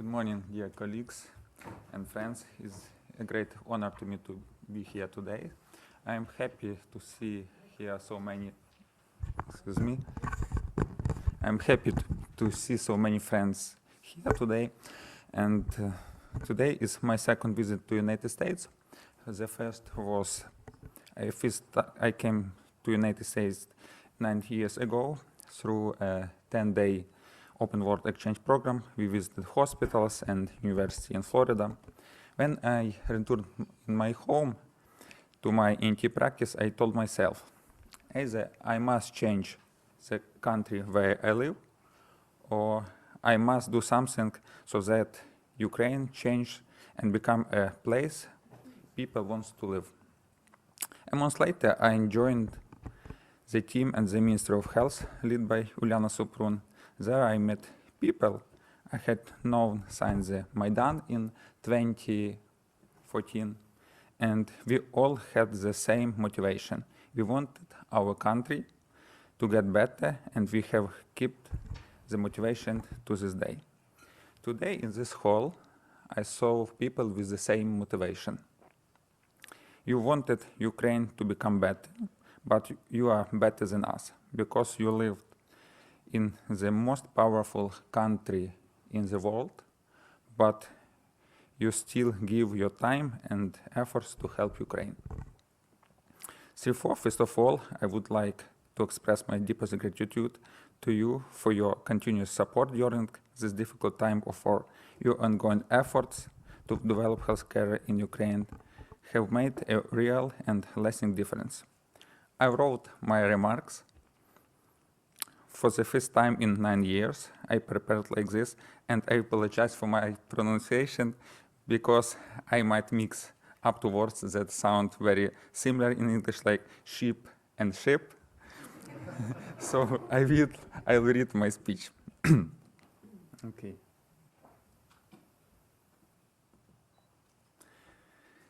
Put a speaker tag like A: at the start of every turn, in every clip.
A: Good morning, dear colleagues and friends. It's a great honor to me to be here today. I'm happy to see here so many, I'm happy to see so many friends here today. And today is my second visit to United States. The first was, I came to United States 9 years ago through a 10-day open world exchange program. We visited hospitals and university in Florida. When I returned in my home to my ENT practice, I told myself, either I must change the country where I live, or I must do something so that Ukraine change and become a place people want to live. A month later, I joined the team at the Ministry of Health, led by Uliana Suprun. There I met people I had known since the Maidan in 2014, and we all had the same motivation. We wanted our country to get better, and we have kept the motivation to this day. Today in this hall, I saw people with the same motivation. You wanted Ukraine to become better, but you are better than us because you lived in the most powerful country in the world, but you still give your time and efforts to help Ukraine. Therefore, first of all, I would like to express my deepest gratitude to you for your continuous support during this difficult time, or for your ongoing efforts to develop healthcare in Ukraine have made a real and lasting difference. I wrote my remarks for the first time in 9 years. I prepared like this, and I apologize for my pronunciation because I might mix up to words that sound very similar in English, like sheep and ship. So I'll read my speech. Okay.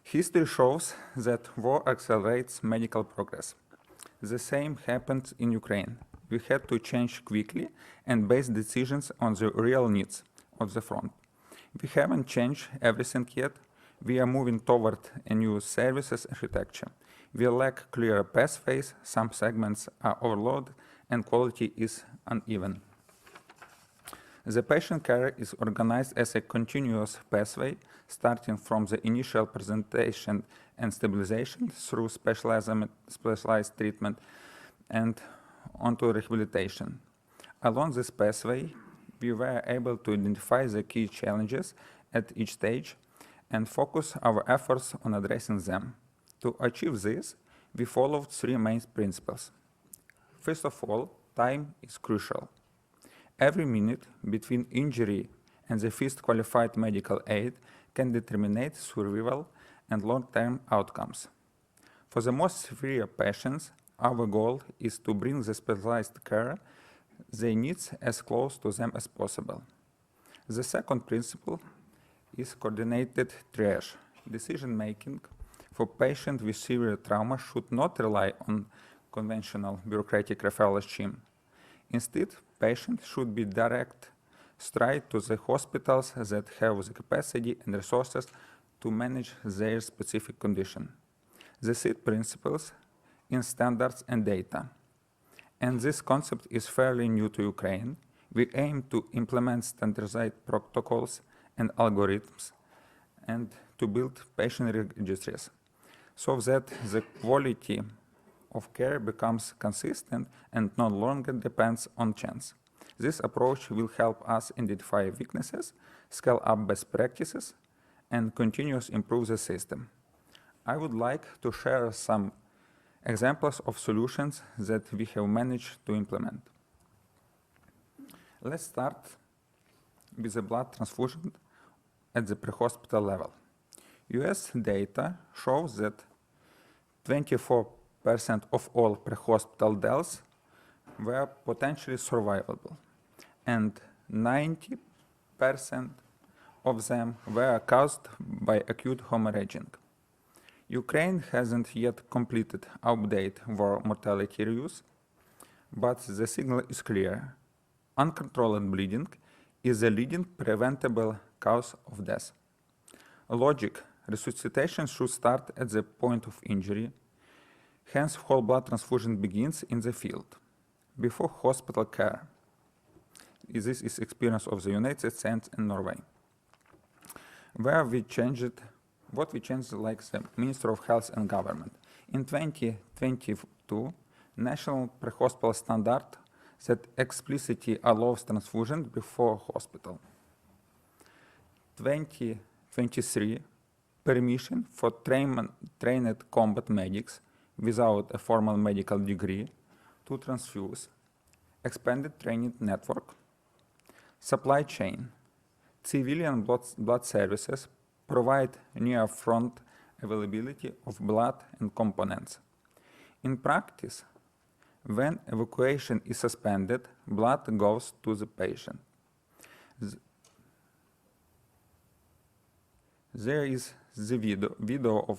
A: History shows that war accelerates medical progress. The same happened in Ukraine. We had to change quickly and base decisions on the real needs of the front. We haven't changed everything yet. We are moving toward a new services architecture. We lack clear pathways, some segments are overloaded, and quality is uneven. The patient care is organized as a continuous pathway, starting from the initial presentation and stabilization through specialized treatment and onto rehabilitation. Along this pathway, we were able to identify the key challenges at each stage and focus our efforts on addressing them. To achieve this, we followed 3 main principles. First of all, time is crucial. Every minute between injury and the first qualified medical aid can determine survival and long-term outcomes. For the most severe patients, our goal is to bring the specialized care they need as close to them as possible. The second principle is coordinated triage. Decision-making for patients with severe trauma should not rely on conventional bureaucratic referral scheme. Instead, patients should be direct straight to the hospitals that have the capacity and resources to manage their specific condition. The third principle in standards and data. And this concept is fairly new to Ukraine. We aim to implement standardized protocols and algorithms and to build patient registries so that the quality of care becomes consistent and no longer depends on chance. This approach will help us identify weaknesses, scale up best practices, and continuously improve the system. I would like to share some examples of solutions that we have managed to implement. Let's start with the blood transfusion at the pre-hospital level. US data shows that 24% of all pre-hospital deaths were potentially survivable, and 90% of them were caused by acute hemorrhaging. Ukraine hasn't yet completed update war mortality reviews, but the signal is clear. Uncontrolled bleeding is the leading preventable cause of death. Logic: resuscitation should start at the point of injury, hence whole blood transfusion begins in the field, before hospital care. This is experience of the United States and Norway. Where we changed, what we changed like the Minister of Health and Government. In 2022, national pre-hospital standard that explicitly allows transfusion before hospital. 2023, permission for trained combat medics without a formal medical degree to transfuse, expanded training network, supply chain. Civilian blood services provide near-front availability of blood and components. In practice, when evacuation is suspended, blood goes to the patient. There is the video of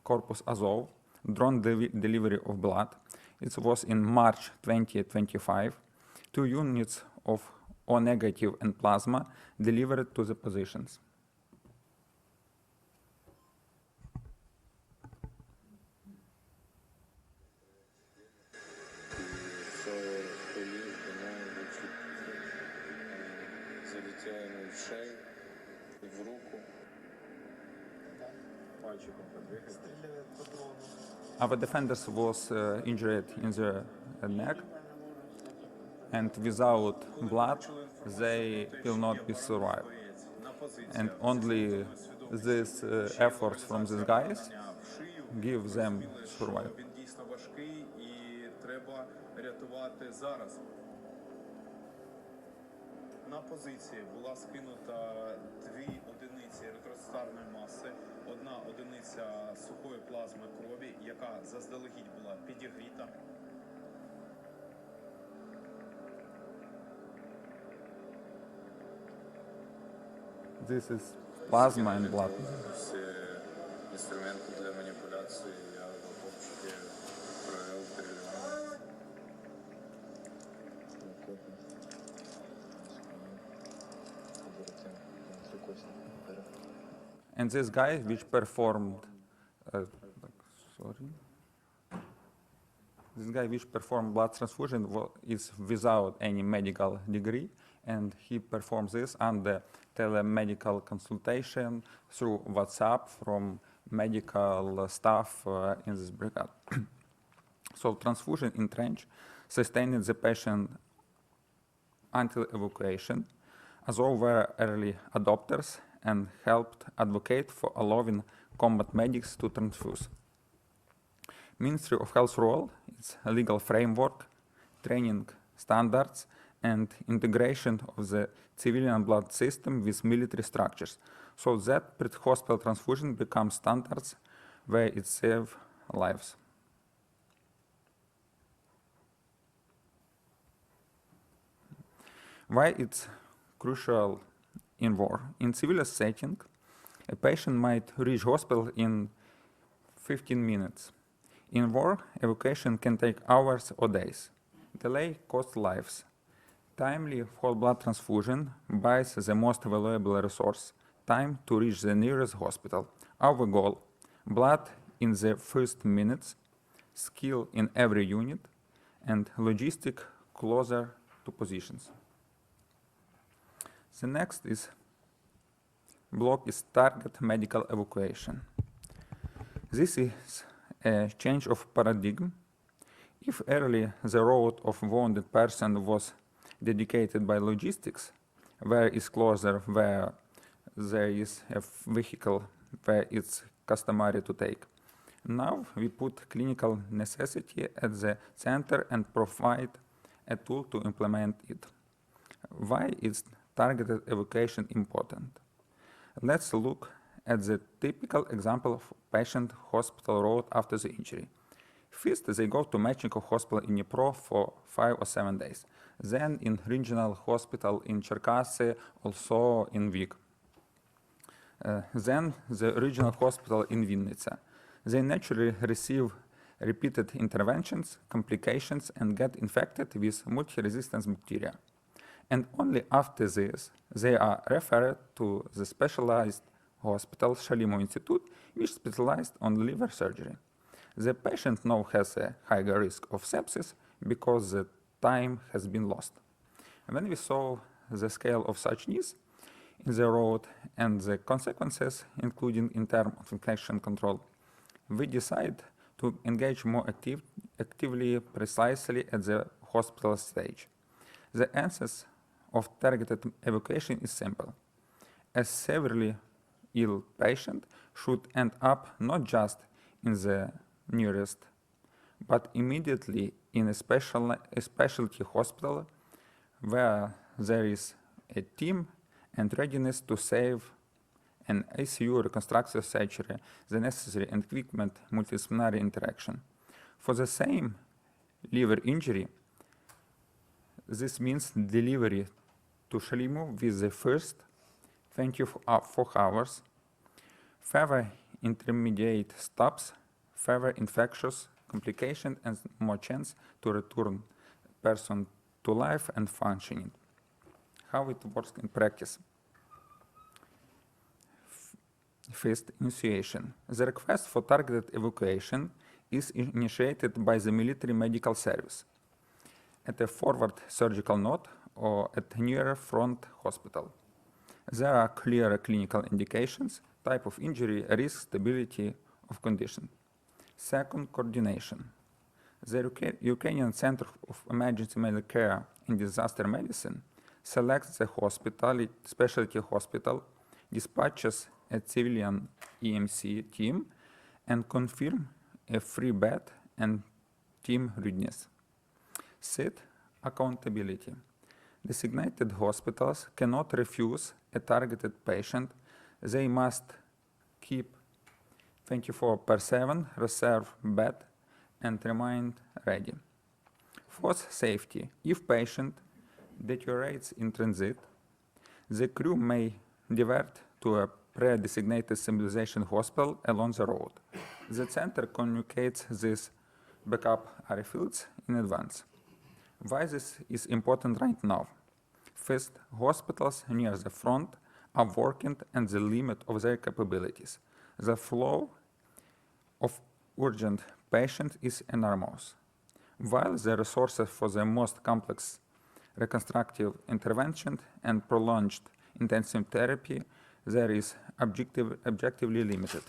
A: Corpus Azov, drone delivery of blood. It was in March 2025. 2 units of O negative and plasma delivered to the positions. Our defenders was injured in the neck, and without blood they will not be survived. And only these efforts from these guys give them survival.
B: На позиції була скинута 2 одиниці еритростатної маси, 1 одиниця сухої плазми крові, яка заздалегідь була підігріта.
A: This is plasma and blood.
B: Всі інструменти для маніпуляції я в обшукі провів перевіряв.
A: And this guy which performed, this guy which performed blood transfusion is without any medical degree, and he performs this under telemedical consultation through WhatsApp from medical staff in this brigade. So transfusion in trench sustained the patient until evacuation. Azov were early adopters and helped advocate for allowing combat medics to transfuse. Ministry of Health role is a legal framework, training standards, and integration of the civilian blood system with military structures, so that pre-hospital transfusion becomes standards where it saves lives. Why it's crucial in war? In civilian setting, a patient might reach hospital in 15 minutes. In war, evacuation can take hours or days. Delay costs lives. Timely whole blood transfusion buys the most valuable resource, time to reach the nearest hospital. Our goal: blood in the first minutes, skill in every unit, and logistic closer to positions. The next block is target medical evacuation. This is a change of paradigm. If early the road of wounded person was dedicated by logistics, where is closer, where there is a vehicle, where it's customary to take. Now we put clinical necessity at the center and provide a tool to implement it. Why is targeted evacuation important? Let's look at the typical example of patient hospital road after the injury. First, they go to Mechnikov Hospital in Dnipro for 5 or 7 days. Then in regional hospital in Cherkasy, also in Vik. Then the regional hospital in Vinnytsia. They naturally receive repeated interventions, complications, and get infected with multi-resistant bacteria. and only after this they are referred to the specialized hospital Shalimo Institute, which specialized on liver surgery. The patient now has a higher risk of sepsis because the time has been lost. When we saw the scale of such needs in the road and the consequences, including in terms of infection control, we decide to engage more actively precisely at the hospital stage. The answers of targeted evacuation is simple. A severely ill patient should end up not just in the nearest, but immediately in a specialty hospital where there is a team and readiness to save an ICU, reconstructive surgery, the necessary equipment, multidisciplinary interaction. For the same liver injury, this means delivery to Shalimo with the first 24 hours, further intermediate stops, further infectious complication, and more chance to return person to life and functioning. How it works in practice. First, initiation. The request for targeted evacuation is initiated by the military medical service at a forward surgical node or at near front hospital. There are clear clinical indications, type of injury, risk, stability of condition. Second, coordination. The Ukrainian Center of Emergency Medical Care and Disaster Medicine selects the specialty hospital, dispatches a civilian EMC team, and confirm a free bed and team readiness. Third, accountability. Designated hospitals cannot refuse a targeted patient. They must keep 24/7 reserve bed and remain ready. Fourth, safety. If patient deteriorates in transit, the crew may divert to a pre-designated stabilization hospital along the road. The center communicates these backup airfields in advance. Why this is important right now? First, hospitals near the front are working at the limit of their capabilities. The flow of urgent patients is enormous. While the resources for the most complex reconstructive intervention and prolonged intensive therapy, there is objectively limited.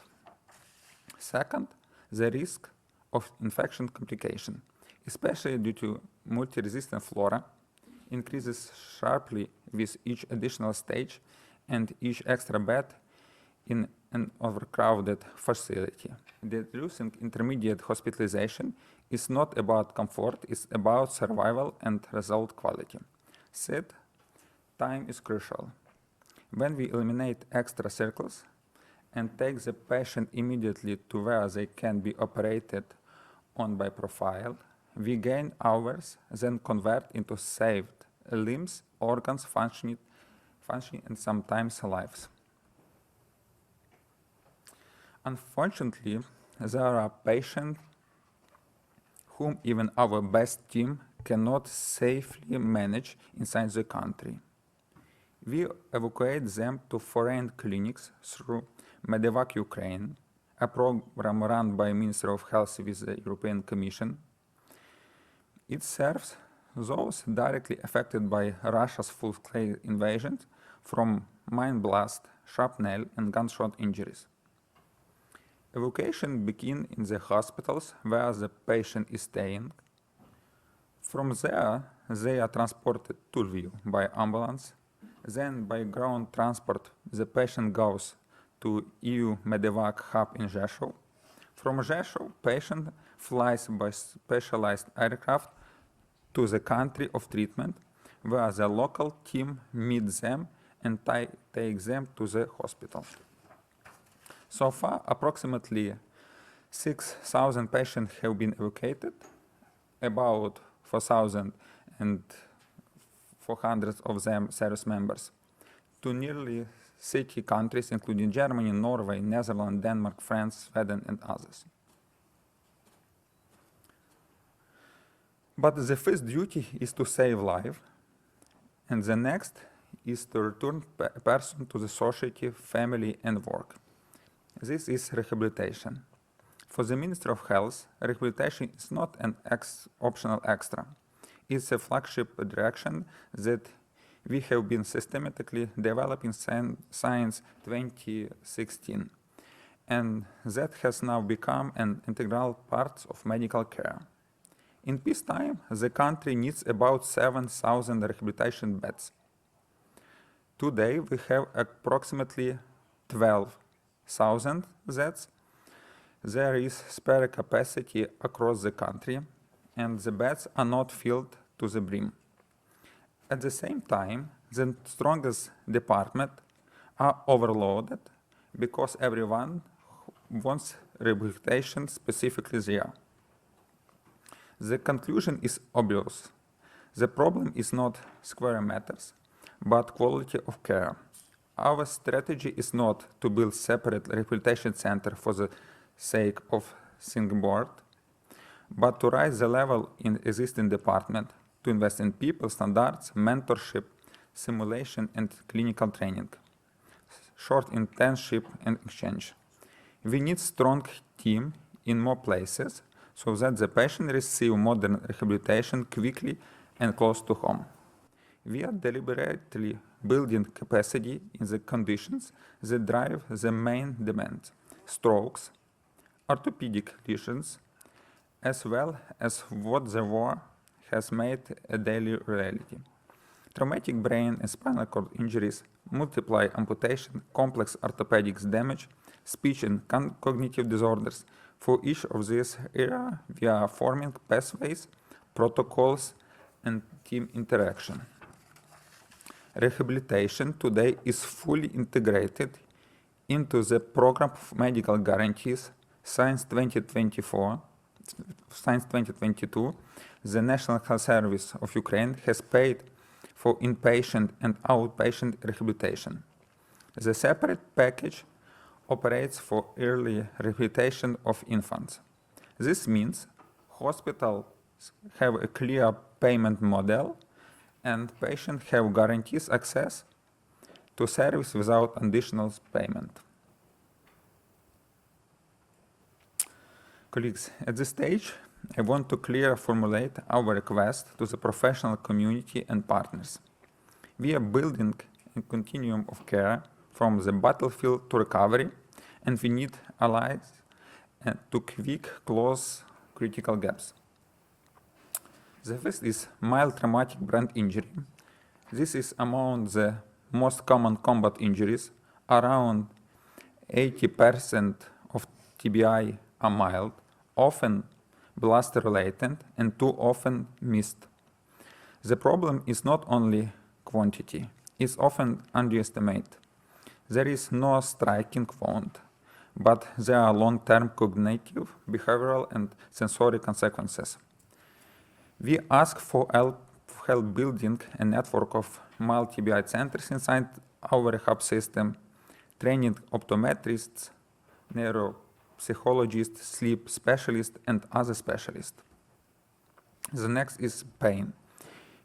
A: Second, the risk of infection complication, especially due to multi-resistant flora, increases sharply with each additional stage and each extra bed in an overcrowded facility. Reducing intermediate hospitalization is not about comfort, it's about survival and result quality. Third, time is crucial. When we eliminate extra circles and take the patient immediately to where they can be operated on by profile, we gain hours, then convert into saved limbs, organs, functioning and sometimes lives. Unfortunately, there are patients whom even our best team cannot safely manage inside the country. We evacuate them to foreign clinics through Medevac Ukraine, a program run by Ministry of Health with the European Commission. It serves those directly affected by Russia's full-scale invasion from mine blast, shrapnel, and gunshot injuries. Evacuation begins in the hospitals where the patient is staying. From there, they are transported to Lviv by ambulance. Then, by ground transport, the patient goes to EU Medevac hub in Rzeszów. From Rzeszów, patient flies by specialized aircraft to the country of treatment, where the local team meets them and takes them to the hospital. So far, approximately 6,000 patients have been evacuated, about 4,400 of them service members, to nearly 30 countries, including Germany, Norway, Netherlands, Denmark, France, Sweden, and others. But the first duty is to save life, And the next is to return a person to the society, family, and work. This is rehabilitation. For the Ministry of Health, rehabilitation is not an optional extra. It's a flagship direction that we have been systematically developing since 2016, and that has now become an integral part of medical care. In peacetime, the country needs about 7,000 rehabilitation beds. Today, we have approximately 12,000 beds. There is spare capacity across the country, and the beds are not filled to the brim. At the same time, the strongest departments are overloaded because everyone wants rehabilitation specifically there. The conclusion is obvious. The problem is not square meters, but quality of care. Our strategy is not to build separate rehabilitation center for the sake of single board, but to raise the level in existing department, to invest in people, standards, mentorship, simulation, and clinical training, short internship and exchange. We need strong team in more places so that the patient receive modern rehabilitation quickly and close to home. We are deliberately building capacity in the conditions that drive the main demand: strokes, orthopedic lesions, as well as what the war has made a daily reality: traumatic brain and spinal cord injuries, multiple amputation, complex orthopedics damage, speech and cognitive disorders. For each of these areas, we are forming pathways, protocols, and team interaction. Rehabilitation today is fully integrated into the program of medical guarantees since 2022. The National Health Service of Ukraine has paid for inpatient and outpatient rehabilitation. The separate package operates for early rehabilitation of infants. This means hospitals have a clear payment model and patients have guarantees access to service without additional payment. Colleagues, at this stage, I want to clearly formulate our request to the professional community and partners. We are building a continuum of care from the battlefield to recovery, and we need allies to close critical gaps. The first is mild traumatic brain injury. This is among the most common combat injuries. Around 80% of TBI are mild, often blast-related, and too often missed. The problem is not only quantity, it's often underestimated. There is no striking wound, but there are long-term cognitive, behavioral, and sensory consequences. We ask for help building a network of mild TBI centers inside our rehab system, training optometrists, neuropsychologists, sleep specialists, and other specialists. The next is pain.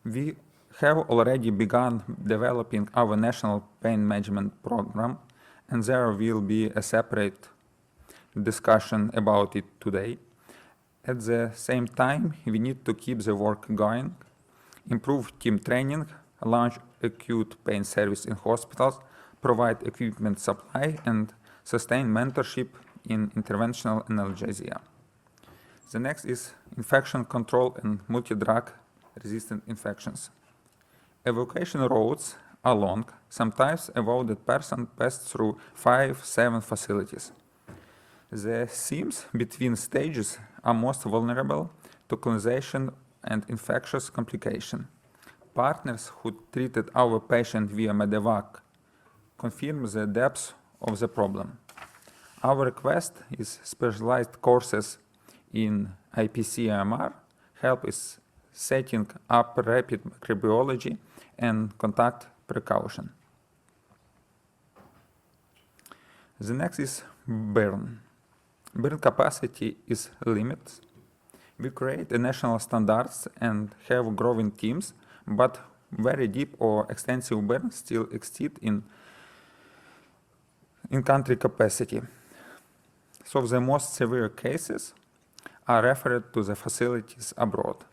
A: We have already begun developing our national pain management program, and there will be a separate discussion about it today. At the same time, we need to keep the work going, improve team training, launch acute pain service in hospitals, provide equipment supply, and sustain mentorship in interventional analgesia. The next is infection control and multi-drug resistant infections. Evacuation routes are long. Sometimes a wounded person passed through 5-7 facilities. The seams between stages are most vulnerable to colonization and infectious complication. Partners who treated our patient via Medevac confirm the depth of the problem. Our request is specialized courses in IPC-EMR, help is setting up rapid microbiology, and contact precaution. The next is burn. Burn capacity is limited. We create national standards and have growing teams, but very deep or extensive burns still exceed in country capacity. So the most severe cases are referred to the facilities abroad.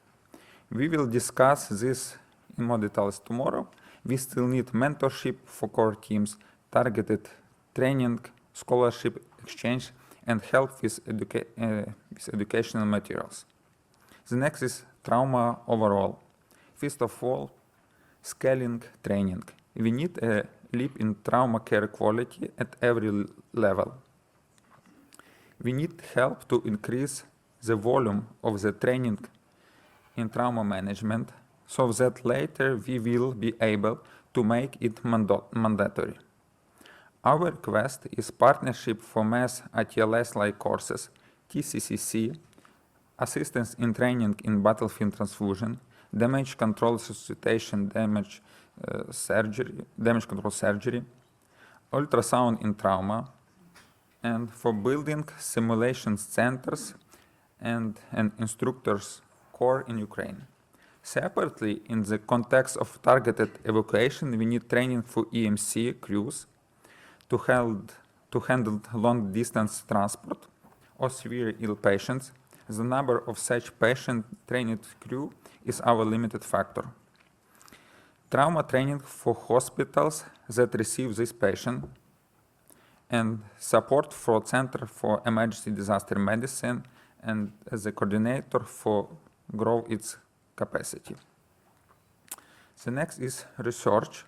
A: We will discuss this in more details tomorrow. We still need mentorship for core teams, targeted training, scholarship exchange, and help with educational materials. The next is trauma overall. First of all, scaling training. We need a leap in trauma care quality at every level. We need help to increase the volume of the training in trauma management so that later we will be able to make it mandatory. Our request is partnership for mass ATLS-like courses, TCCC, assistance in training in battlefield transfusion, damage control resuscitation, damage control surgery, ultrasound in trauma, and for building simulation centers and an instructors core in Ukraine. Separately, in the context of targeted evacuation, we need training for EMC crews to handle long-distance transport or severe ill patients. The number of such patient-trained crew is our limited factor. Trauma training for hospitals that receive this patient, and support for Center for Emergency Disaster Medicine and as a coordinator for grow its capacity. The next is research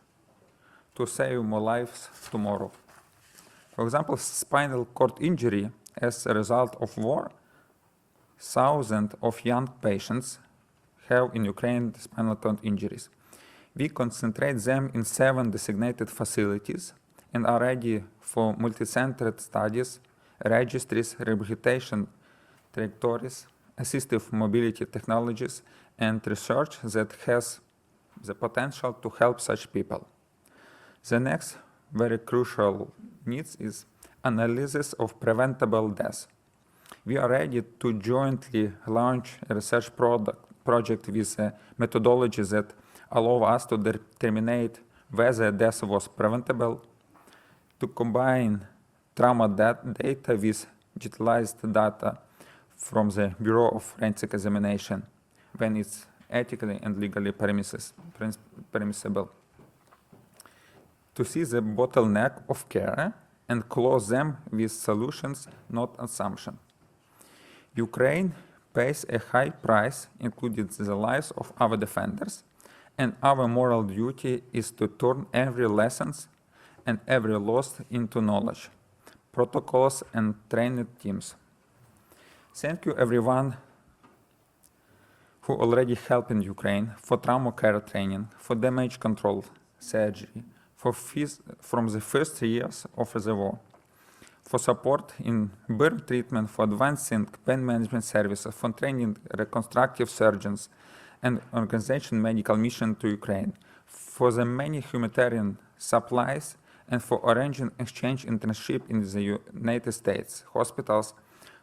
A: to save more lives tomorrow. For example, spinal cord injury as a result of war. Thousands of young patients have in Ukraine spinal cord injuries. We concentrate them in 7 designated facilities and are ready for multi-centered studies, registries, rehabilitation trajectories, assistive mobility technologies, and research that has the potential to help such people. The next very crucial needs is analysis of preventable death. We are ready to jointly launch a research project with a methodology that allow us to determine whether death was preventable, to combine trauma data with utilized data from the Bureau of Forensic Examination when it's ethically and legally permissible, to see the bottleneck of care and close them with solutions, not assumption. Ukraine pays a high price, including the lives of our defenders, and our moral duty is to turn every lessons and every loss into knowledge, protocols, and trained teams. Thank you everyone who already helped in Ukraine for trauma care training, for damage control surgery, from the first years of the war, for support in burn treatment, for advancing pain management services, for training reconstructive surgeons and organization medical mission to Ukraine, for the many humanitarian supplies, and for arranging exchange internship in the United States hospitals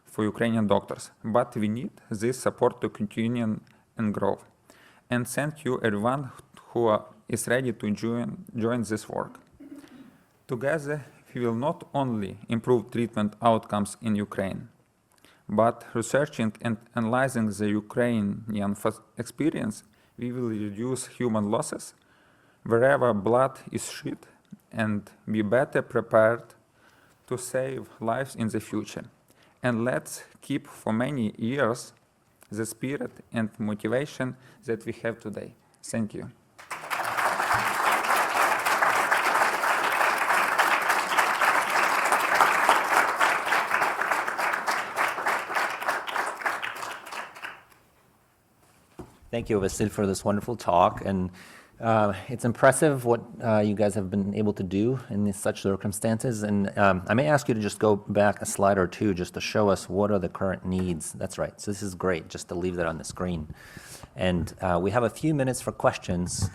A: for Ukrainian doctors. But we need this support to continue and grow. And thank you everyone who is ready to join this work. Together, we will not only improve treatment outcomes in Ukraine, but researching and analyzing the Ukrainian experience, we will reduce human losses wherever blood is shed and be better prepared to save lives in the future. And let's keep for many years the spirit and motivation that we have today. Thank you.
C: Thank you, VASYL, for this wonderful talk. And it's impressive what you guys have been able to do in such circumstances. And I may ask you to just go back a slide or two just to show us what are the current needs. That's right. So this is great, just to leave that on the screen. And we have a few minutes for questions.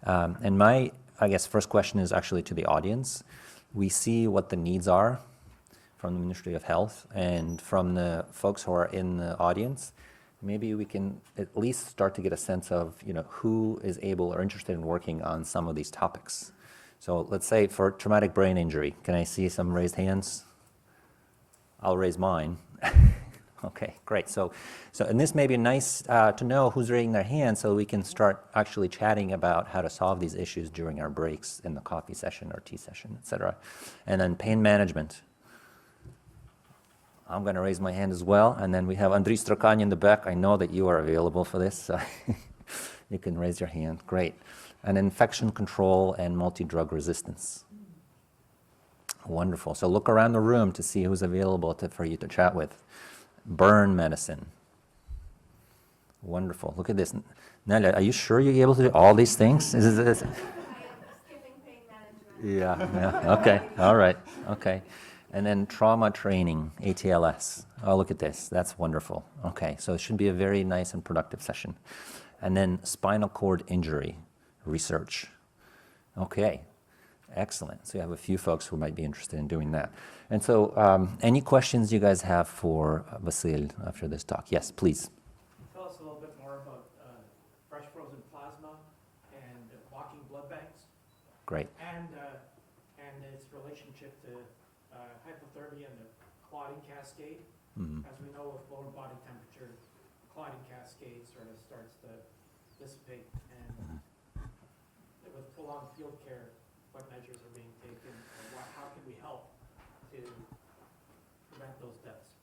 C: And my, I guess, first question is actually to the audience. We see what the needs are from the Ministry of Health and from the folks who are in the audience. maybe we can at least start to get a sense of, who is able or interested in working on some of these topics. So let's say for traumatic brain injury, can I see some raised hands? I'll raise mine. Okay, great. So and this may be nice to know who's raising their hand so we can start actually chatting about how to solve these issues during our breaks in the coffee session or tea session, et cetera. And then pain management. I'm going to raise my hand as well. And then we have Andriy Strokany in the back. I know that you are available for this, so you can raise your hand. Great. And infection control and multi-drug resistance. Wonderful. So look around the room to see who's available for you to chat with. Burn medicine. Wonderful. Look at this. Nelia, are you sure you're able to do all these things?
D: I am skipping pain management.
C: Yeah. Okay. All right. Okay. And then trauma training, ATLS. Oh, look at this. That's wonderful. Okay. So it should be a very nice and productive session. And then spinal cord injury research. Okay. Excellent. So you have a few folks who might be interested in doing that. And so any questions you guys have for VASYL after this talk? Yes, please.
E: Tell us a little bit more about fresh frozen plasma and walking blood banks,
C: Great.
E: and its relationship to hypothermia and the clotting cascade.
C: Mhm.
E: As we know, with lower body temperature, the clotting cascade sort of starts to dissipate. And with full-on field care, what measures are being taken, or how can we help to prevent those deaths?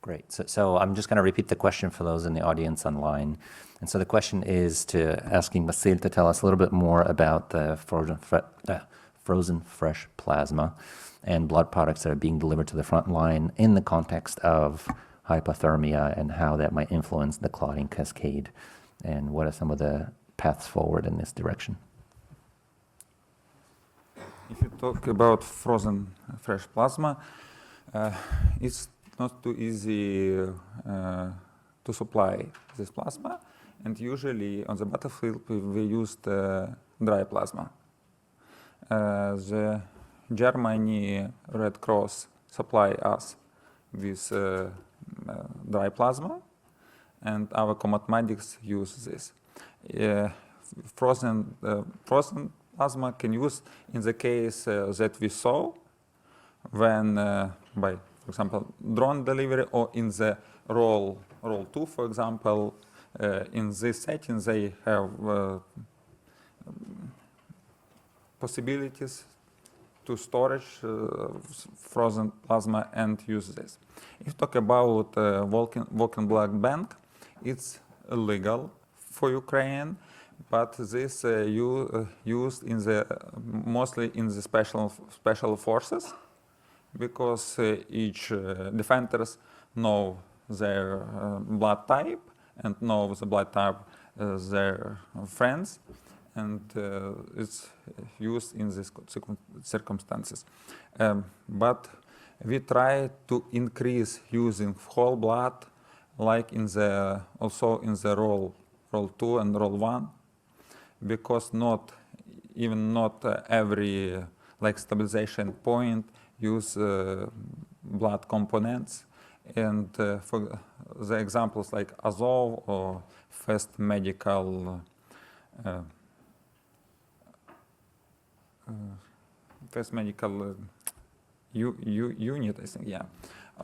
C: Great. So I'm just going to repeat the question for those in the audience online. And so the question is asking VASYL to tell us a little bit more about the frozen fresh plasma and blood products that are being delivered to the front line in the context of hypothermia and how that might influence the clotting cascade, and what are some of the paths forward in this direction.
A: If you talk about frozen fresh plasma, it's not too easy to supply this plasma, and usually on the battlefield we use dry plasma. The Germany Red Cross supply us with dry plasma, and our combat medics use this. Frozen plasma can use in the case that we saw when by, for example, drone delivery, or in the role 2, for example. In this setting, they have possibilities to storage frozen plasma and use this. If you talk about walking blood bank, it's illegal for Ukraine, but this used in mostly in the special forces, because each defenders know their blood type and know the blood type their friends, and it's used in these circumstances. But we try to increase using whole blood, like also in the role 2 and role 1, because not every stabilization point use blood components, and for the examples like Azov or First Medical unit, I think, yeah.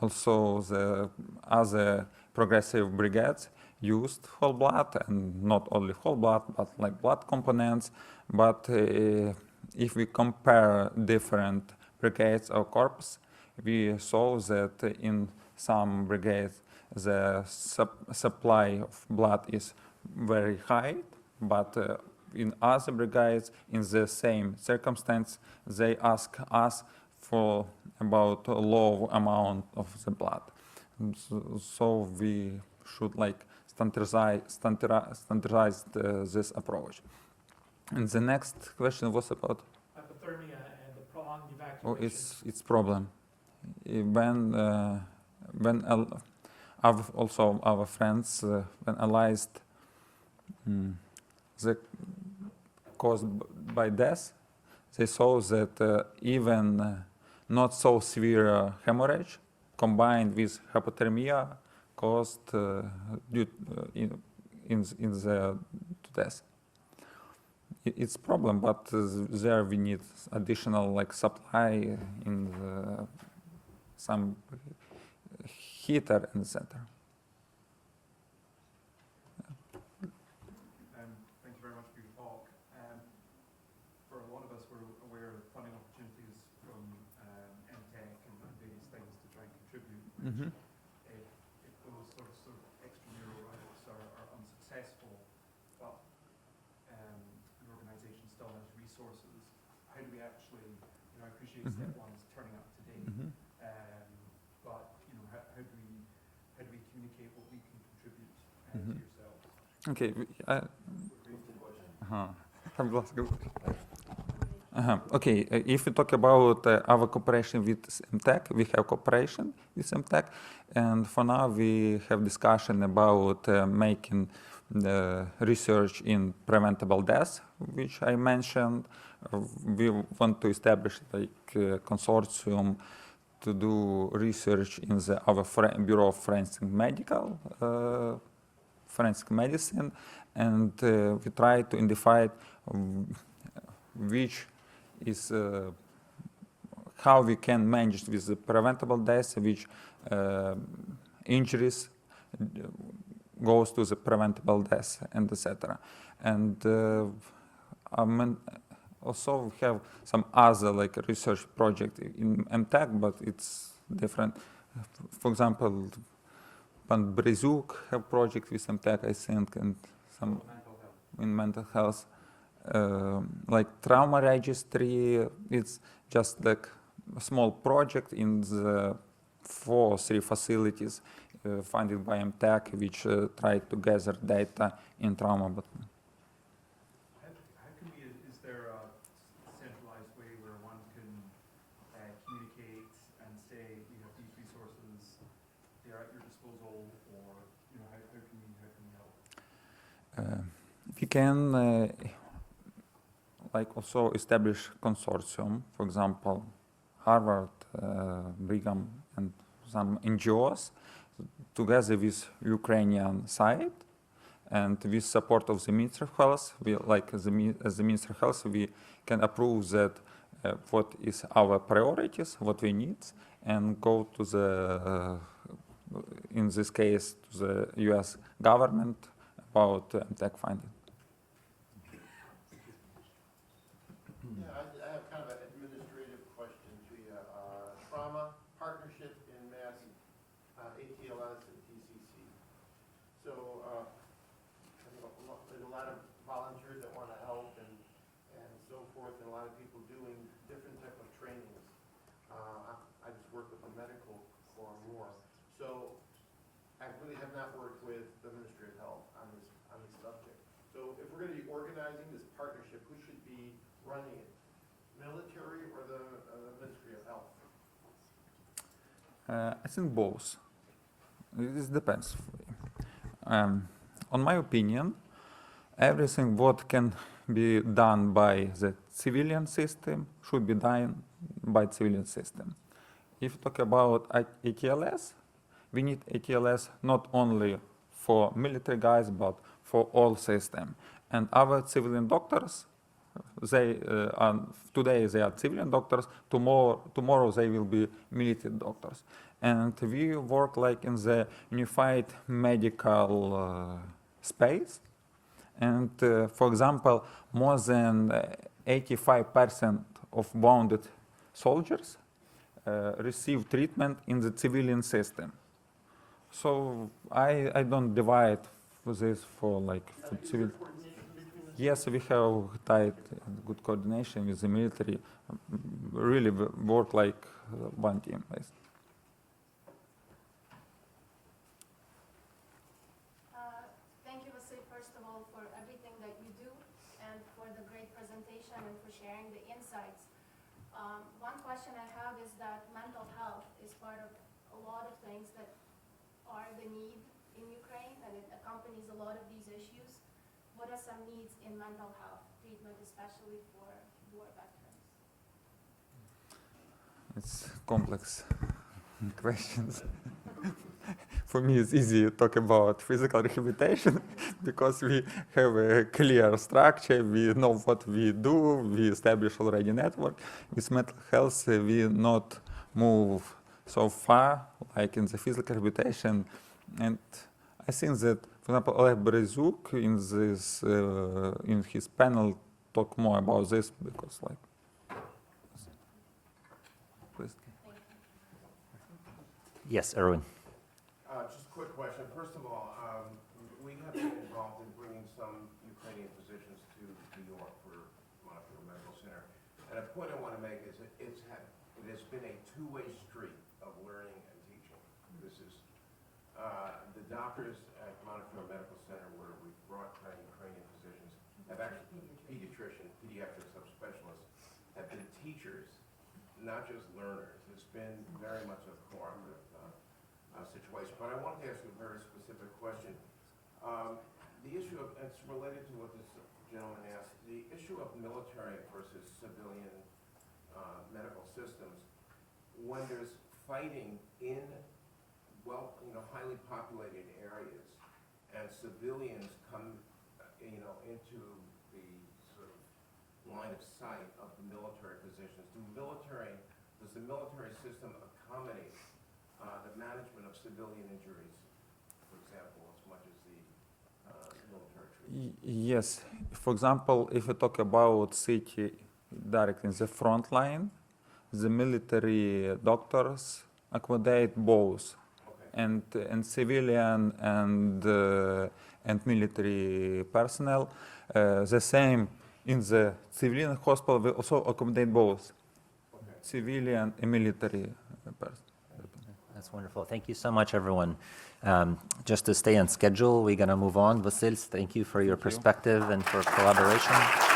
A: Also the other progressive brigades used whole blood, and not only whole blood, but like blood components. But if we compare different brigades or corps, we saw that in some brigades the supply of blood is very high, but in other brigades, in the same circumstance, they ask us for about a low amount of the blood. So we should standardize this approach. And the next question was about
E: Hypothermia and the prolonged evacuation.
A: Oh, it's problem. When also our friends analyzed the cause by death, they saw that even not so severe hemorrhage combined with hypothermia cost due in the to this. It's problem, but there we need additional like supply in some heater in the center.
F: Thank you very much for your talk. For a lot of us, we're aware of funding opportunities from MTech and various things to try and contribute.
A: Mm-hmm.
F: If those sorts of extramural routes are unsuccessful, but the organisation still has resources, how do we actually, I appreciate step one is turning up today,
A: Mm-hmm.
F: but how do we communicate what we can contribute
A: Mhm.
F: to yourselves?
A: Okay. Okay, if we talk about our cooperation with MTech, we have cooperation with MTech, and for now we have discussion about making the research in preventable death, which I mentioned. We want to establish like a consortium to do research in our Bureau of Forensic Medicine, and we try to identify which is how we can manage with the preventable death, which injuries goes to the preventable death, and etc. And also we have some other like research project in MTech, but it's different. For example, Pan Brezuk have project with MTech, I think, and some in mental health. Like trauma registry, it's just like a small project in the 4 or 3 facilities funded by MTech, which try to gather data in trauma. But
F: How can we, is there a centralized way where one can communicate and say, we have these resources, they are at your disposal, or, how can we help?
A: we can like also establish consortium, for example, Harvard, Brigham, and some NGOs, together with Ukrainian side, and with support of the Ministry of Health. We, like as the Ministry of Health, we can approve that what is our priorities, what we need, and go to the, in this case, to the U.S. government about tech funding.
G: Yeah, I have kind of an administrative question to you. Trauma partnership in Mass, ATLS and TCC. So there's a lot of volunteers that want to help and so forth, and a lot of people doing different type of trainings. I just work with the medical corps more. So I really have not worked with the Ministry of Health on this subject. So if we're going to be organizing this partnership, who should be running it? Military or the Ministry of Health?
A: I think both. It depends. On my opinion, everything what can be done by the civilian system should be done by civilian system. If you talk about ATLS, we need ATLS not only for military guys, but for all system. And our civilian doctors, they today they are civilian doctors. Tomorrow they will be military doctors. And we work like in the unified medical space. And for example, more than 85% of wounded soldiers receive treatment in the civilian system. So I don't divide this for like for civil. Yes, we have tight, good coordination with the military. Really work like one team.
D: Thank you, VASYL, first of all, for everything that you do and for the great presentation and for sharing the insights. One question I have is that mental health is part of a lot of things that are the need in Ukraine, and it accompanies a lot of these issues. What are some needs in mental health treatment, especially for war veterans?
A: It's complex questions. for me it's easy to talk about physical rehabilitation because we have a clear structure, we know what we do, we establish already network. With mental health, we not move so far like in the physical rehabilitation. And I think that, for example, Oleg Berezuk in his panel talk more about this because like, please.
C: Yes, Erwin.
G: Just a quick question. First of all, we have been involved in bringing some Ukrainian physicians to New York for Montefiore Medical Center. And a point I want to make is that it has been a two-way street of learning and teaching. This is the doctors at Montefiore Medical Center, where we brought Ukrainian physicians, have actually pediatric subspecialists, have been teachers, not just learners. It's been very much a cooperative situation. But I wanted to ask you a very specific question. The issue of, it's related to what this gentleman asked, the issue of military versus civilian medical systems. When there's fighting in, well, highly populated areas, and civilians come, into the sort of line of sight of the military positions, does the military system accommodate the management of civilian injuries, for example, as much as the military troops?
A: Yes. For example, if we talk about city directly in the front line, the military doctors accommodate both,
G: Okay.
A: and civilian and military personnel. The same in the civilian hospital, we also accommodate both
G: Okay.
A: civilian and military personnel.
C: That's wonderful. Thank you so much, everyone. Just to stay on schedule, we're going to move on. VASYL, thank you for your perspective and for collaboration.